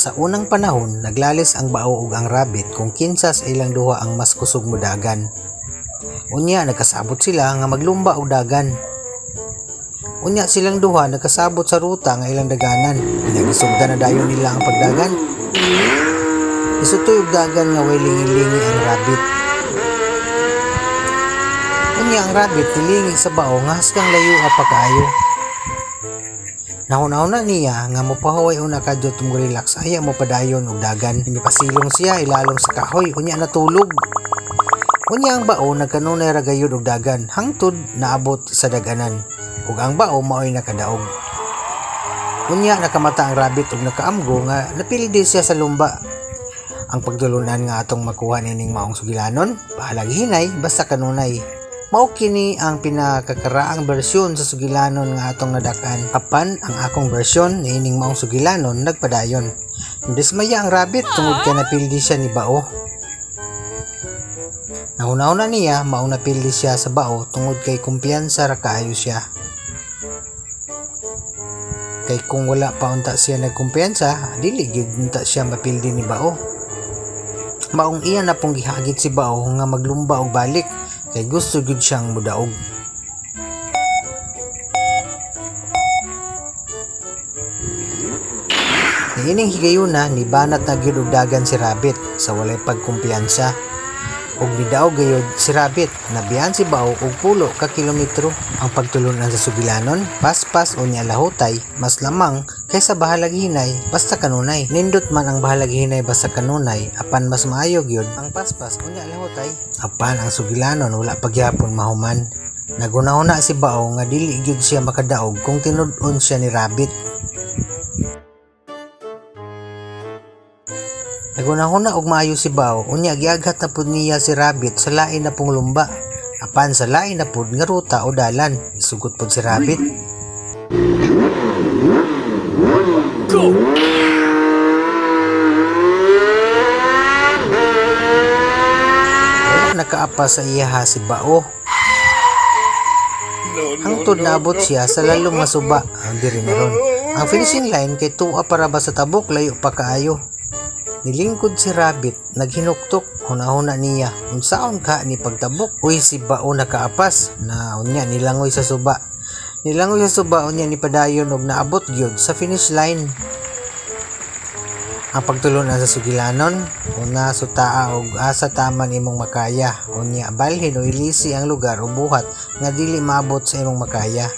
Sa unang panahon, naglalis ang bao ug ang rabbit kung kinsa sa ilang duha ang mas kusog mo dagan. Unya nagkasabot sila nga maglumba og dagan. Unya silang duha nagkasabot sa ruta nga ilang daganan. Nagisugdan na dayon nila ang pagdagan. Isutoy og dagan nga way lingi-lingi ang rabbit. Unya ang rabbit tilingi sa bao nga hasgang layo pa kaayo. Nahuna-una niya nga mopahuway una kadyo tum relax aya mo padayon og dagan. Mipasilong siya ilalom sa kahoy unya natulog. Unya ang bao nagkanunay ra gayud og dagan hangtod naabot sa daganan ug ang bao maoy nakadaog. Unya nakamata ang rabbit ug nakaamgo nga napildi siya sa lumba. Ang pagtulunan nga atong makuha nining maong sugilanon, bahalag hinay basta kanunay. Mao kini ang pinakakaraang bersyon sa sugilanon nga atong nadakan. Apan ang akong bersyon niining maong sugilanon nagpadayon. Dismaya ang rabbit tungod kay napildi siya ni bao. Nauna-una niya maong napildi siya sa bao tungod kay kumpiyansa ra kaayo siya. Kay kung wala pa unta siya nagkumpiyansa, dili gyud unta siya mapildi ni bao. Maong iya na pong gihagit si bao nga maglumba og balik. Kay gusto gud siyang mudaog. Niining higayuna ni banat na gyud og dagan si rabbit sa walay pagkumpiyansa. Og nidaog gayud si rabbit nabiyan si bao og pulo ka kilometro. Ang pagtulunan sa sugilanon, paspas o nya lahutay, mas lamang kaysa bahalag hinay basta kanunay. Nindot man ang bahalag hinay basta kanunay, apan mas maayo gyud ang paspas o nya lahutay. Apan ang sugilanon wala pagyapon mahuman. Nagunahuna si bao nga dili gyud siya makadaog kung tinud-on siya ni rabbit. Nagunahuna og maayo si bao unya giaghat na pud niya si rabbit sa lain na pong lumba. Apan sa lain na pud nga ruta o dalan, isugot pud si rabbit. Go! Nakaapa sa iyaha si bao. Hangtod naabot siya sa lalong masuba ang diri meron. Ang finishing line kay tuwa para ba sa tabok layo pa kaayo. Nilingkod si rabbit, naghinuktok, huna-huna niya. Unsaon ka ni pagtabok? Uy si bao nakaapas na unya nilangoy sa suba. Nilangoy sa suba unya ni padayon og naabot gyud sa finish line. Ang pagtulunan sa sugilanon, una sutaa og asa taman imong makaya. Unya balhin o ilisi ang lugar o buhat nga dili maabot sa imong makaya.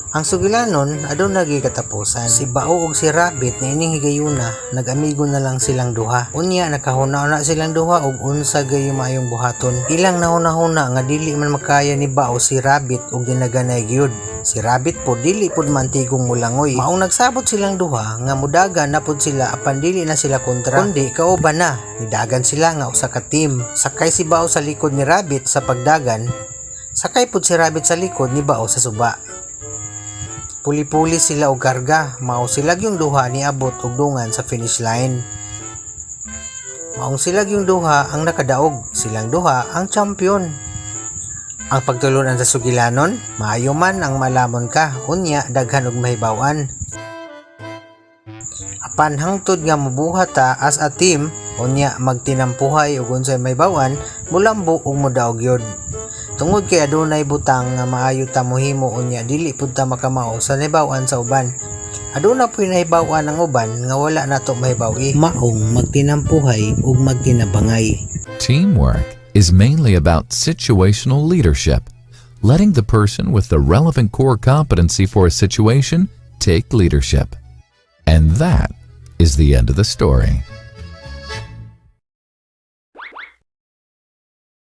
Ang sugilanon aduna gi katapusan. Si bao ug si rabbit na ining higayuna nagamigo na lang silang duha. Unya nakahuna-una silang duha og unsa gayo maayong buhaton. Ilang nahuna-huna nga dili man makaya ni bao si rabbit og ginaganay gyud. Si rabbit po dili pud mantigong mulangoy. Maong nagsabot silang duha nga mudagan na pud sila apan dili na sila kontra. Kundi kauban na nidagan sila nga usa ka team. Sakay si bao sa likod ni rabbit sa pagdagan. Sakay pud si rabbit sa likod ni bao sa suba. Puli-puli sila og karga, mao sila yung duha ni abot og dungan sa finish line. Maong sila yung duha ang nakadaog, silang duha ang champion. Ang pagtulunan sa sugilanon, maayo man ang malamon ka, unya daghan og mahibaw-an. Apan hangtod nga mabuhat ta as a team, unya magtinampuhay og unsay mahibaw-an, mulambo og modaog yod. Tungod kay adunay butang nga maayo ta mohimo unya dili pud ta makamao sa nahibaw-an sa uban. Aduna puy nahibaw-an ang uban nga wala nato mahibaw-i. Maong magtinampuhay ug magtinabangay. Teamwork is mainly about situational leadership, letting the person with the relevant core competency for a situation take leadership. And that is the end of the story.